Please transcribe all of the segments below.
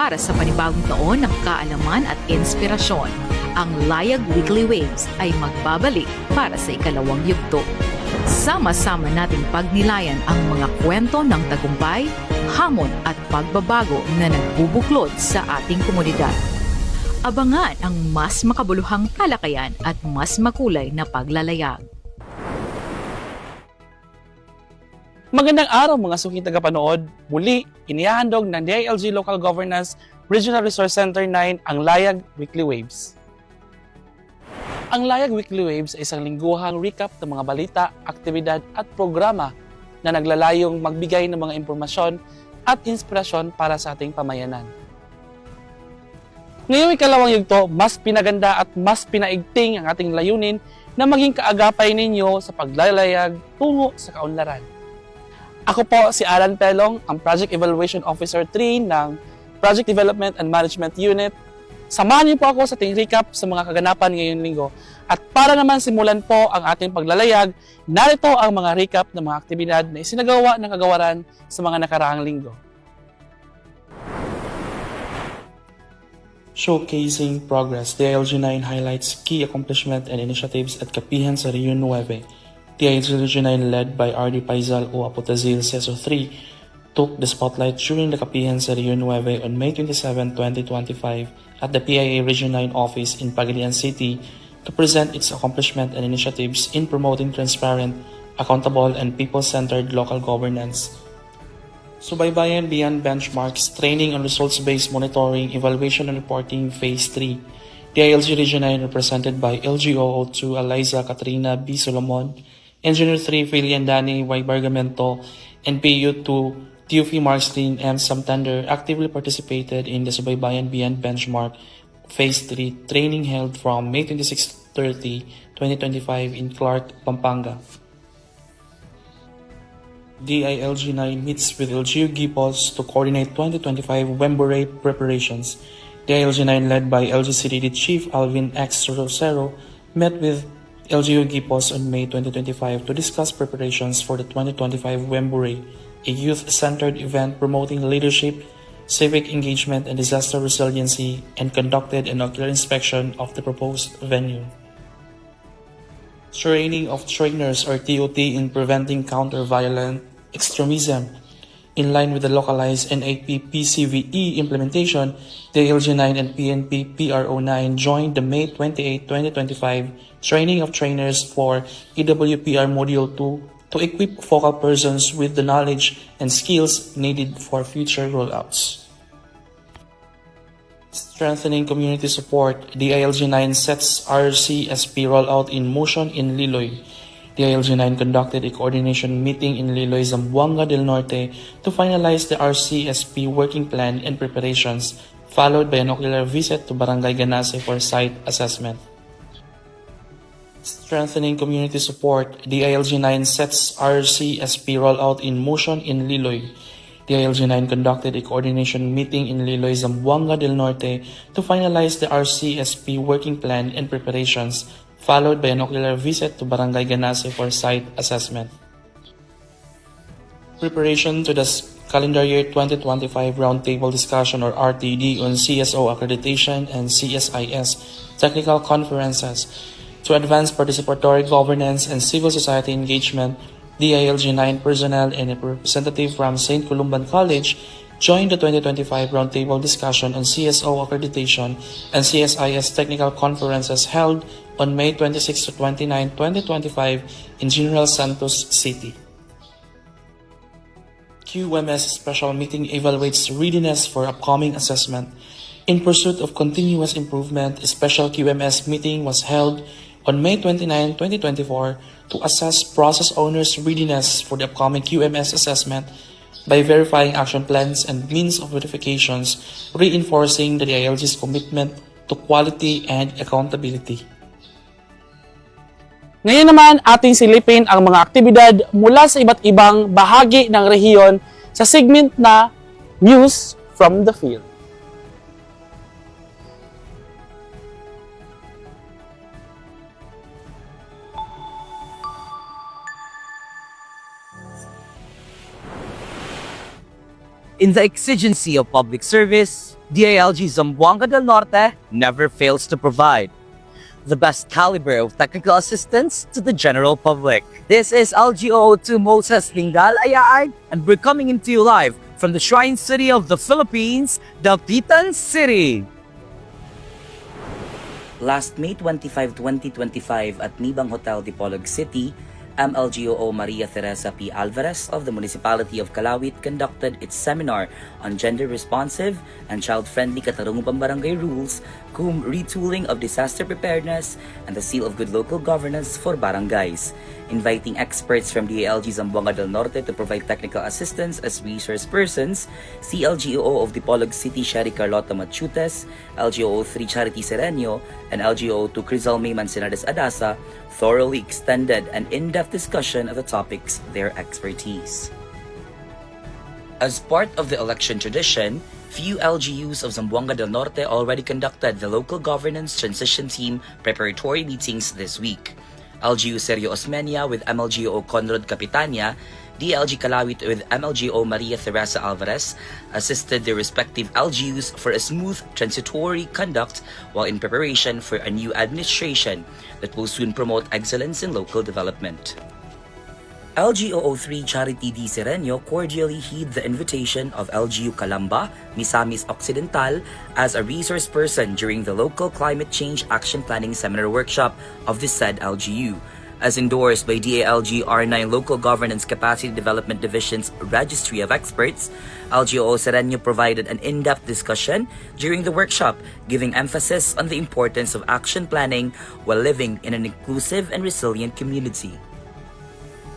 Para sa panibagong taon ng kaalaman at inspirasyon, ang Layag Weekly Waves ay magbabalik para sa ikalawang yugto. Sama-sama nating pagnilayan ang mga kwento ng tagumpay, hamon at pagbabago na nagbubuklod sa ating komunidad. Abangan ang mas makabuluhang talakayan at mas makulay na paglalayag. Magandang araw mga suking tagapanood. Muli, inihahandog ng DILG Local Governance Regional Resource Center 9 ang Layag Weekly Waves. Ang Layag Weekly Waves ay isang lingguhang recap ng mga balita, aktibidad at programa na naglalayong magbigay ng mga impormasyon at inspirasyon para sa ating pamayanan. Ngayong ikalawang yugto, mas pinaganda at mas pinaigting ang ating layunin na maging kaagapay ninyo sa paglalayag tungo sa kaunlaran. Ako po si 𝗟R𝘆𝗴 ang Project Evaluation Officer 3 ng Project Development and Management Unit. Samahan niyo po ako sa ating recap sa mga kaganapan ngayong linggo. At para naman simulan po ang ating paglalayag, narito ang mga recap ng mga aktibidad na isinagawa ng kagawaran sa mga nakaraang linggo. Showcasing Progress, DILG IX highlights key accomplishments and initiatives at Kapihan sa Rio 9. DILG IX, led by 𝗟R𝘆𝗴 𝗪𝗃𝗪𝗃𝗧 SESO 3, took the spotlight during the Kapihan sa Rio 9 on May 27, 2025 at the PIA Region 9 office in Pagadian City to present its accomplishments and initiatives in promoting transparent, accountable, and people-centered local governance. Subaybayan Beyond Benchmarks, Training on Results-Based Monitoring, Evaluation and Reporting Phase 3. DILG Region 9 represented by LGRRC Eliza Katrina B. Solomon, Engineer 3 Filian Dani Y. Bargamento, and PU2 Teofy Marslin M. Samtander actively participated in the Subaybayan Beyond Benchmark Phase 3 training held from May 26-30, 2025 in Clark, Pampanga. DILG 9 meets with 𝗟𝘆𝗴 to coordinate 2025 𝗪𝗚 preparations. DILG 9, led by LG CDD Chief Alvin X. Rosero, met with 𝗟𝘆𝗴 on May 2025 to discuss preparations for the 2025 𝗪𝗚, a youth-centered event promoting leadership, civic engagement, and disaster resiliency, and conducted an ocular inspection of the proposed venue. Training of Trainers or TOT in Preventing Counter-Violent Extremism. In line with the localized NAP PCVE implementation, DILG 9 and PNP PRO9 joined the May 28, 2025 Training of Trainers for EWPR Module 2 to equip focal persons with the knowledge and skills needed for future rollouts. Strengthening community support, DILG 9 sets RCSP rollout in motion in Liloy. DILG 9 conducted a coordination meeting in Liloy, Zamboanga del Norte to finalize the RCSP working plan and preparations, followed by an ocular visit to Barangay Ganase for site assessment. Strengthening community support, DILG 9 sets RCSP rollout in motion in Liloy. DILG 9 conducted a coordination meeting in Liloy, Zamboanga del Norte to finalize the RCSP working plan and preparations, followed by an ocular visit to Barangay Ganase for site assessment. Preparation to the calendar year 2025 Roundtable Discussion or RTD on CSO accreditation and CSIS technical conferences. To advance participatory governance and civil society engagement, DILG 9 personnel and a representative from St. Columban College joined the 2025 Roundtable Discussion on CSO accreditation and CSIS technical conferences held on May 26 to 29, 2025 in General Santos City. QMS Special Meeting evaluates readiness for upcoming assessment. In pursuit of continuous improvement, a special QMS meeting was held on May 29, 2024 to assess process owners' readiness for the upcoming QMS assessment by verifying action plans and means of verifications, reinforcing the DILG's commitment to quality and accountability. Ngayon naman, ating silipin ang mga aktibidad mula sa iba't ibang bahagi ng rehiyon sa segment na News from the Field. In the exigency of public service, DILG Zamboanga del Norte never fails to provide the best caliber of technical assistance to the general public. This is 𝗟𝘆𝗴 𝗪𝗃𝗧 𝗪𝗏𝗪, and we're coming into you live from the Shrine City of the Philippines, Dapitan City. Last May 25, 2025 at Nibang Hotel, Dipolog City, 𝗟𝘆𝗴 𝗪𝗏𝗪 𝗪𝗃𝗧 of the Municipality of Calauit conducted its seminar on gender-responsive and child-friendly Katarungan Barangay rules, retooling of disaster preparedness, and the seal of good local governance for barangays, inviting experts from DILG Zamboanga del Norte to provide technical assistance as resource persons. LGRRC of Dipolog City, 𝗟𝘆𝗴 𝗪𝗏𝗪 LGRRC Charity Sereno, and LGRRC Rizalme Manzanares Adasa thoroughly extended an in-depth discussion of the topics their expertise. As part of the election tradition, few LGUs of Zamboanga del Norte already conducted the local governance transition team preparatory meetings this week. LGU Sergio Osmeña with MLGO Conrad Capitania, DILG Calauit with MLGO Maria Theresa Alvarez assisted their respective LGUs for a smooth transitory conduct while in preparation for a new administration that will soon promote excellence in local development. LGO03 Charity D. Sereno cordially heed the invitation of LGU Calamba, Misamis Occidental as a resource person during the local climate change action planning seminar workshop of the said LGU. As endorsed by DILG R9 Local Governance Capacity Development Division's Registry of Experts, LGO Sereno provided an in-depth discussion during the workshop, giving emphasis on the importance of action planning while living in an inclusive and resilient community.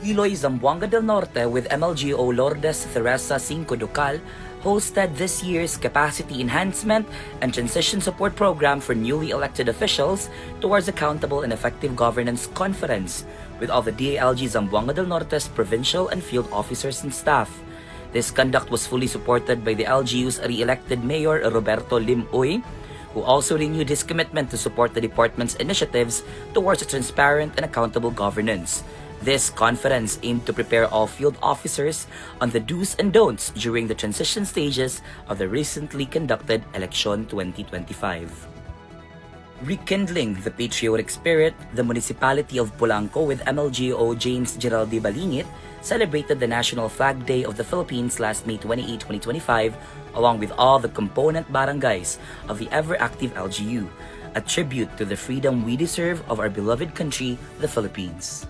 Iloy Zamboanga del Norte with MLGO Lourdes Teresa Cinco Ducal hosted this year's Capacity Enhancement and Transition Support Program for newly elected officials towards accountable and effective governance conference with all the DILG Zamboanga del Norte's provincial and field officers and staff. This conduct was fully supported by the LGU's re-elected Mayor Roberto Lim Uy, who also renewed his commitment to support the department's initiatives towards a transparent and accountable governance. This conference aimed to prepare all field officers on the do's and don'ts during the transition stages of the recently conducted election 2025. Rekindling the patriotic spirit, the Municipality of Polanco with MLGO James Gerald de Balingit celebrated the National Flag Day of the Philippines last May 28, 2025, along with all the component barangays of the ever-active LGU, a tribute to the freedom we deserve of our beloved country, the Philippines.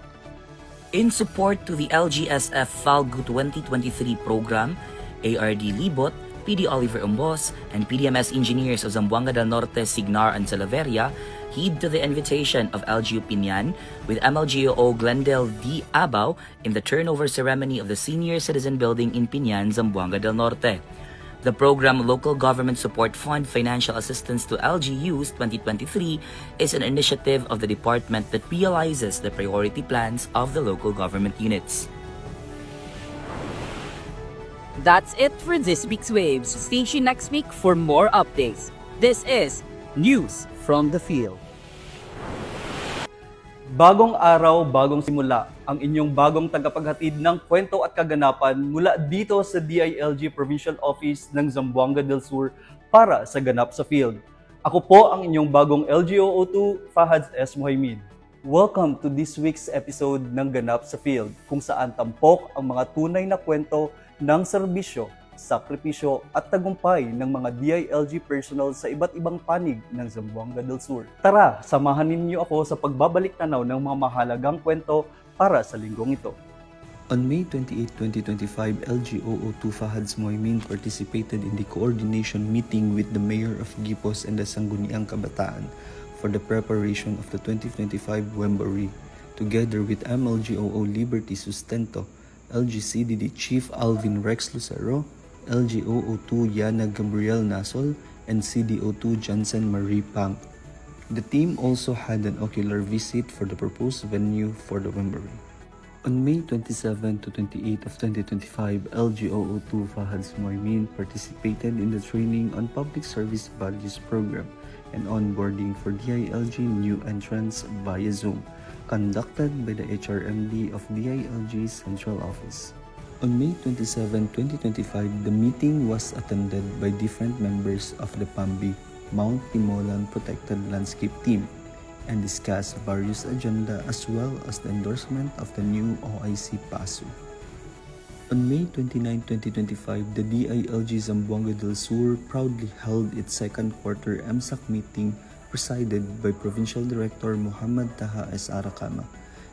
In support to the LGSF Falgu 2023 program, ARD Libot, PD Oliver Umbos, and PDMS engineers of Zamboanga del Norte, Signar and Salaveria heed to the invitation of LGU Pinyan with MLGO Glendale D. Abao in the turnover ceremony of the Senior Citizen Building in Pinyan, Zamboanga del Norte. The program Local Government Support Fund Financial Assistance to LGUs 2023 is an initiative of the department that realizes the priority plans of the local government units. That's it for this week's Waves. Stay tuned next week for more updates. This is News from the Field. Bagong araw, bagong simula, ang inyong bagong tagapaghatid ng kwento at kaganapan mula dito sa DILG Provincial Office ng Zamboanga del Sur para sa Ganap sa Field. Ako po ang inyong bagong LGO02 Fahad S. Muhaymin. Welcome to this week's episode ng Ganap sa Field, kung saan tampok ang mga tunay na kwento ng serbisyo, sakripisyo at tagumpay ng mga DILG personnel sa iba't ibang panig ng Zamboanga del Sur. Tara, samahan ninyo ako sa pagbabalik tanaw ng mga mahalagang kwento para sa linggong ito. On May 28, 2025, LGO02 Fahad S. Muhaymin participated in the coordination meeting with the Mayor of Gipos and the Sangguniang Kabataan for the preparation of the 2025 Wemboree, together with MLGOO Liberty Sustento, LGCDD Chief Alvin Rex Lucero, LGO02 Yana Gabriel Nasol, and CDO2 Johnson Marie Pang. The team also had an ocular visit for the proposed venue for the Wemboree. On May 27 to 28 of 2025, LGO02 Fahad S. Muhaymin participated in the Training on Public Service Values Program and Onboarding for DILG New Entrants via Zoom, conducted by the HRMD of DILG Central Office. On May 27, 2025, the meeting was attended by different members of the PAMBI Mount Timolan Protected Landscape Team and discussed various agenda as well as the endorsement of the new OIC PASU. On May 29, 2025, the DILG Zamboanga del Sur proudly held its second quarter MSAC meeting presided by Provincial Director Muhammad Taha 𝗟𝘆𝗴.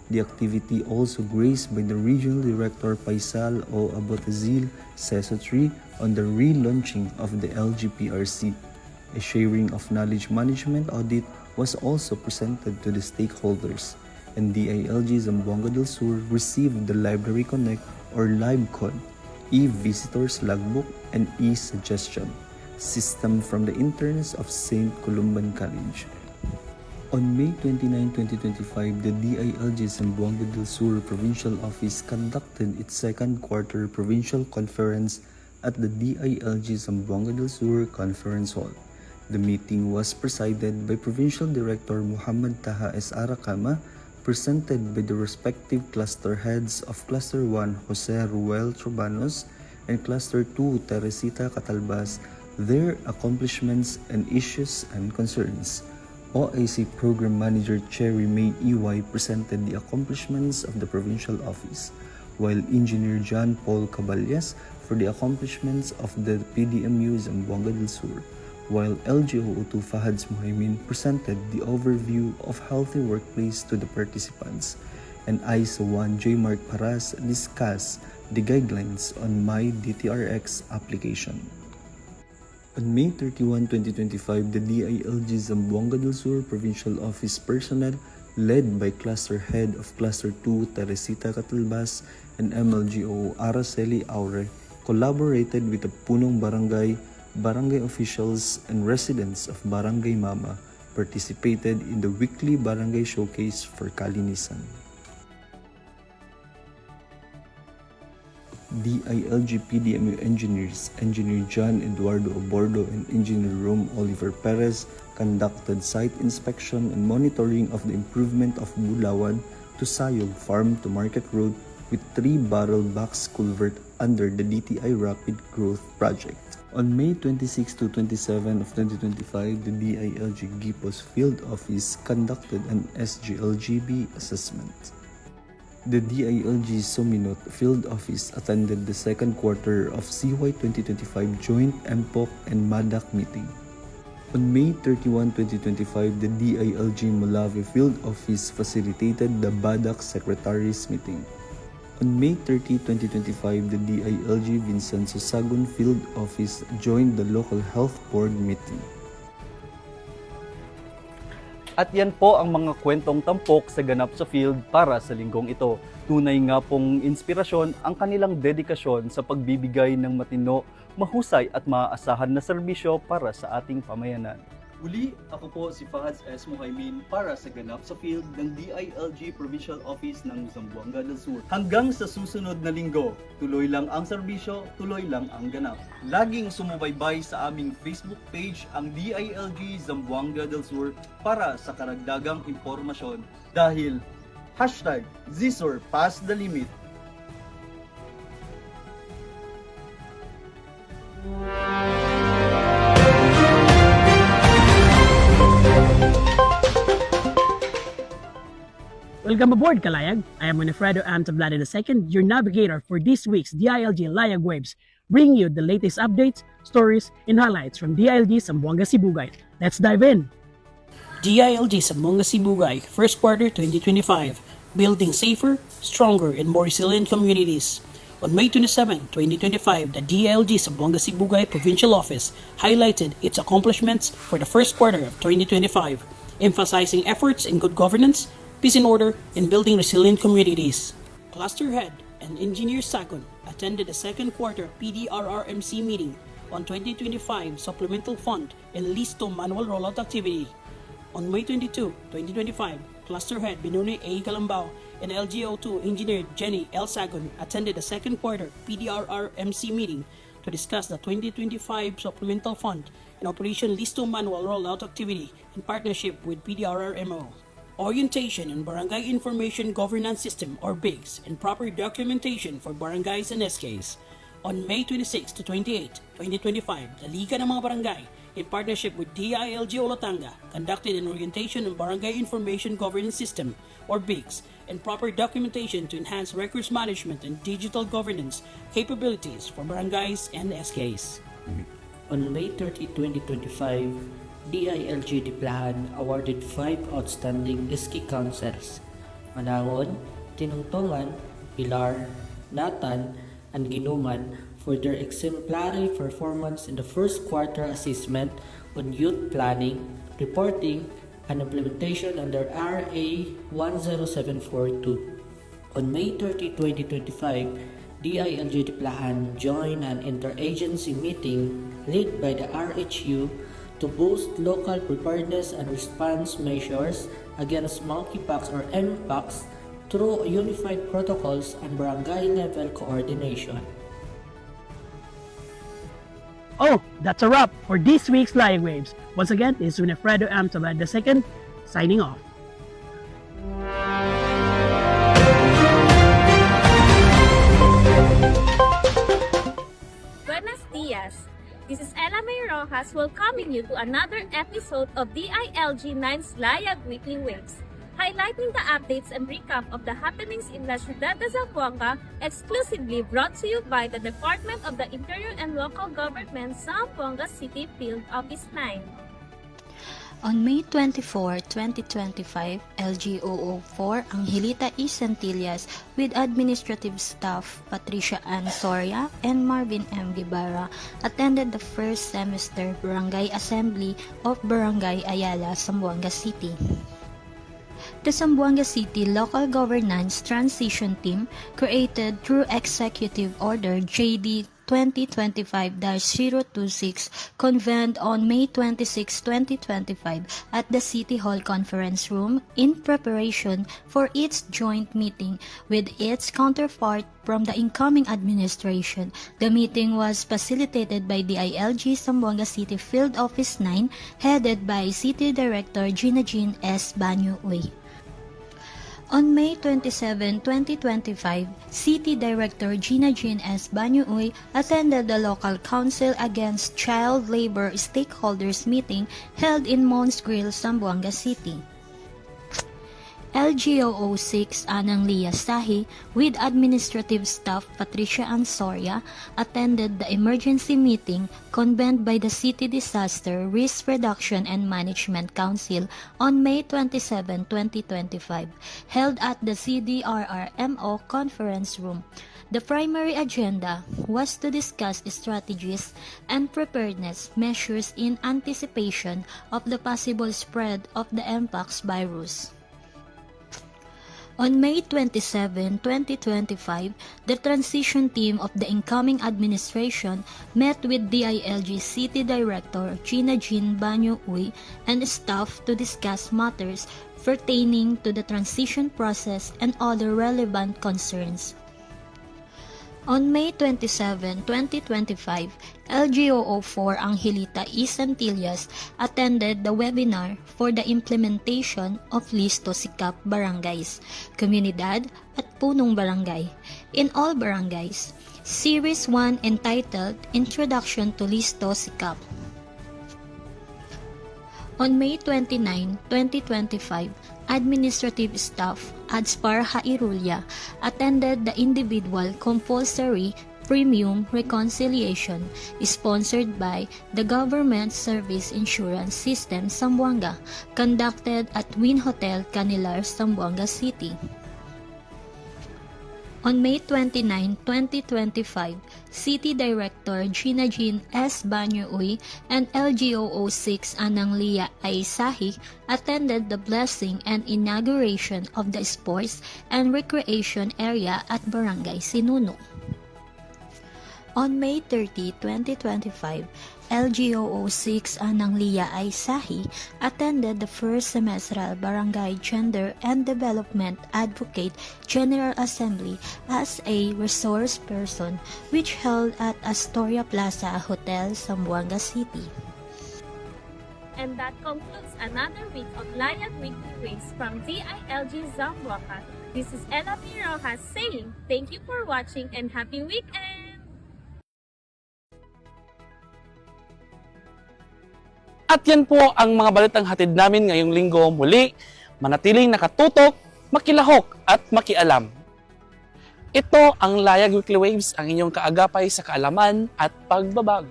The activity also graced by the Regional Director 𝗟𝘆𝗴 𝗪𝗃𝗲 on the relaunching of the LGRRC. A sharing of knowledge management audit was also presented to the stakeholders, and DILG Zamboanga del Sur received the Library Connect or LiveCon, e-visitors logbook and e-suggestion system from the interns of St. Columban College. On May 29, 2025, the DILG Zamboanga del Sur Provincial Office conducted its second quarter provincial conference at the DILG Zamboanga del Sur Conference Hall. The meeting was presided by Provincial Director Muhammad Taha 𝗟𝘆𝗴, presented by the respective cluster heads of Cluster 1 Jose Ruel Trobanos and Cluster 2 Teresita Catalbas, their accomplishments and issues and concerns. OIC Program Manager Cherry May EY presented the accomplishments of the provincial office, while Engineer John Paul Caballas for the accomplishments of the PDMU Zamboanga del Sur, while LGRRC Fahads Muhaymin presented the overview of healthy workplace to the participants, and ISO 1 J. Mark Paras discussed the guidelines on My DTRX application. On May 31, 2025, the DILG Zamboanga del Sur Provincial Office personnel, led by Cluster Head of Cluster 2 Teresita Catalbas and MLGO Araceli Aure, collaborated with the Punong Barangay, barangay officials, and residents of Barangay Mama, participated in the weekly barangay showcase for kalinisan. DILG PDMU engineers, Engineer John Eduardo Obordo and Engineer Rome Oliver Perez, conducted site inspection and monitoring of the improvement of Bulawan to Sayog Farm to Market Road with 3 barrel box culvert under the DTI Rapid Growth Project. On May 26 to 27 of 2025, the DILG Gipos Field Office conducted an SGLGB assessment. The DILG Suminot Field Office attended the second quarter of CY 2025 joint MPOC and MADAC meeting. On May 31, 2025, the DILG Molave Field Office facilitated the BADAC Secretaries meeting. On May 30, 2025, the DILG Vincenzo Sagun Field Office joined the Local Health Board meeting. At yan po ang mga kwentong tampok sa ganap sa field para sa linggong ito. Tunay nga pong inspirasyon ang kanilang dedikasyon sa pagbibigay ng matino, mahusay at maaasahan na serbisyo para sa ating pamayanan. Uli, ako po si Fahads S. Muhaymin para sa ganap sa field ng DILG Provincial Office ng Zamboanga del Sur. Hanggang sa susunod na linggo, tuloy lang ang serbisyo, tuloy lang ang ganap. Laging sumubaybay sa aming Facebook page ang DILG Zamboanga del Sur para sa karagdagang impormasyon. Dahil #ZSUR Pass the Limit. Welcome aboard, Layag. I am 𝗟𝘆𝗴 𝗪𝗆 𝗪𝗃𝗲𝗀, your navigator for this week's DILG Layag Waves, bringing you the latest updates, stories, and highlights from DILG Zamboanga Sibugay. Let's dive in! DILG Zamboanga Sibugay, first quarter 2025, building safer, stronger, and more resilient communities. On May 27, 2025, the DILG Zamboanga Sibugay Provincial Office highlighted its accomplishments for the first quarter of 2025, emphasizing efforts in good governance, peace and order, and building resilient communities. Cluster Head and Engineer Sagun attended the second quarter PDRRMC meeting on 2025 Supplemental Fund and Listo Manual Rollout Activity. On May 22, 2025, Cluster Head Binuni A. Calambao and LGO2 Engineer Jenny L. Sagun attended the second quarter PDRRMC meeting to discuss the 2025 Supplemental Fund and Operation Listo Manual Rollout Activity in partnership with PDRRMO. orientation on Barangay Information Governance System or BIGS, and proper documentation for barangays and SKs. On May 26 to 28, 2025, the Liga ng mga Barangay, in partnership with DILG Olotonga, conducted an orientation on Barangay Information Governance System or BIGS, and proper documentation to enhance records management and digital governance capabilities for barangays and SKs. On May 30, 2025, DILG Diplahan awarded 5 outstanding ISKI councils, Manangon, Tinungtongan, Pilar, Natan, and Ginuman for their exemplary performance in the first quarter assessment on youth planning, reporting, and implementation under RA 10742. On May 30, 2025, DILG Diplahan joined an interagency meeting led by the RHU to boost local preparedness and response measures against monkeypox or mpox through unified protocols and barangay-level coordination. Oh, that's a wrap for this week's Layag Waves. Once again, this is 𝗟𝘆𝗴 𝗪𝗃𝗧𝗪 II, signing off. Buenos dias. This is Ella May Rojas welcoming you to another episode of DILG IX's Layag Weekly Waves, highlighting the updates and recap of the happenings in La Ciudad de Zamboanga, exclusively brought to you by the Department of the Interior and Local Government, Zamboanga City Field Office 9. On May 24, 2025, LGRRC 𝗟𝘆 𝗪𝗃𝗪𝗏 with administrative staff Patricia Ann Soria and Marvin M. Guevara attended the first semester Barangay Assembly of Barangay Ayala, Zamboanga City. The Zamboanga City Local Governance Transition Team, created through Executive Order JD 2025-026, convened on May 26, 2025 at the City Hall Conference Room in preparation for its joint meeting with its counterpart from the incoming administration. The meeting was facilitated by DILG Zamboanga City Field Office 9, headed by City Director Gina Jean S. 𝗟𝘆𝗴. On May 27, 2025, City Director Gina Jean S. 𝗟𝘆𝗴 attended the Local Council Against Child Labor Stakeholders meeting held in Mons Grill, Zamboanga City. LGRRC 𝗟𝘆𝗪 Sahi with administrative staff Patricia Ann Soria attended the emergency meeting convened by the City Disaster Risk Reduction and Management Council on May 27, 2025, held at the CDRRMO Conference Room. The primary agenda was to discuss strategies and preparedness measures in anticipation of the possible spread of the mpox virus. On May 27, 2025, the transition team of the incoming administration met with DILG City Director Gina Jean 𝗟𝘆𝗴 and staff to discuss matters pertaining to the transition process and other relevant concerns. On May 27, 2025, LGRRC 𝗟𝘆𝗪𝗪 attended the webinar for the implementation of Listo Sikap Barangays, Komunidad at Punong Barangay in all barangays, Series 1 entitled Introduction to Listo Sikap. On May 29, 2025, administrative staff 𝗪𝘆𝗴 attended the individual compulsory premium reconciliation sponsored by the Government Service Insurance System Zamboanga, conducted at Win Hotel Canilar, Zamboanga City. On May 29, 2025, City Director Gina Jean S. 𝗟𝘆𝗴 and LGRRC 𝗟𝘆𝗪𝗪 Sahi attended the blessing and inauguration of the sports and recreation area at Barangay Sinuno. On May 30, 2025, LGRRC 𝗟𝘆𝗪𝗪 Sahi attended the first semestral Barangay Gender and Development Advocate General Assembly as a resource person, which held at Astoria Plaza Hotel, Zamboanga City. And that concludes another week of Layag Weekly Waves from DILG Zamboanga. This is 𝗟𝘆 𝗪𝗃𝗧 saying thank you for watching and happy weekend! At yan po ang mga balitang hatid namin ngayong linggo. Muli, manatiling nakatutok, makilahok at makialam. Ito ang Layag Weekly Waves, ang inyong kaagapay sa kaalaman at pagbabago.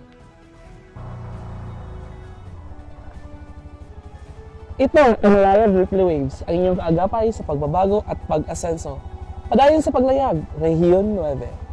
Ito ang Layag Weekly Waves, ang inyong kaagapay sa pagbabago at pag-asenso. Padayon sa paglayag, Rehiyon 9.